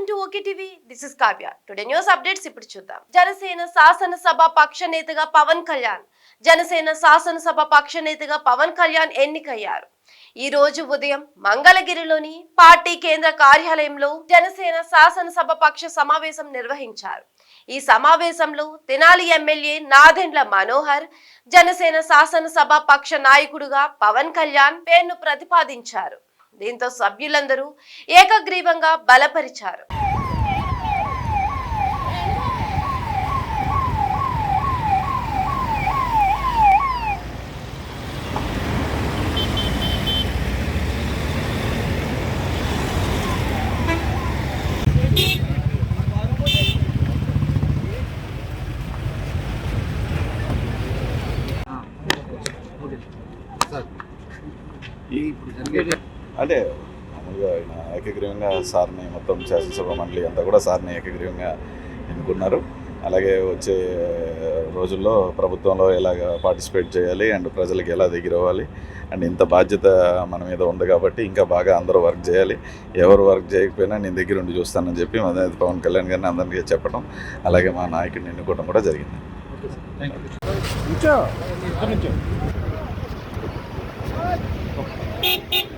To okay TV. This is Kavya. Today news updates ఇప్పుడు చూద్దాం. జనసేన శాసనసభ పక్ష నేతగా పవన్ కళ్యాణ్. జనసేన శాసనసభ పక్ష నేతగా పవన్ కళ్యాణ్ ఎన్నికయ్యారు. ఈ రోజు ఉదయం మంగళగిరిలోని పార్టీ కేంద్ర కార్యాలయంలో జనసేన శాసనసభ పక్ష సమావేశం నిర్వహించారు. ఈ సమావేశంలో తెనాలి ఎమ్మెల్యే నాదెండ్ల మనోహర్ జనసేన శాసనసభ పక్ష నాయకుడుగా పవన్ కళ్యాణ్ పేరును ప్రతిపాదించారు. దీంతో సభ్యులందరూ ఏకగ్రీవంగా బలపరిచారు. అంటే మామూలుగా ఆయన ఏకగ్రీవంగా సార్ని మొత్తం శాసనసభ మండలి అంతా కూడా సార్ని ఏకగ్రీవంగా ఎన్నుకున్నారు. అలాగే వచ్చే రోజుల్లో ప్రభుత్వంలో ఎలాగ పార్టిసిపేట్ చేయాలి అండ్ ప్రజలకు ఎలా దగ్గర అవ్వాలి అండ్ ఇంత బాధ్యత మన మీద ఉంది కాబట్టి ఇంకా బాగా అందరూ వర్క్ చేయాలి, ఎవరు వర్క్ చేయకపోయినా నేను దగ్గర ఉండి చూస్తానని చెప్పి పవన్ కళ్యాణ్ గారిని అందరికీ చెప్పడం, అలాగే మా నాయకుడిని ఎన్నుకోవడం కూడా జరిగింది. Thank you.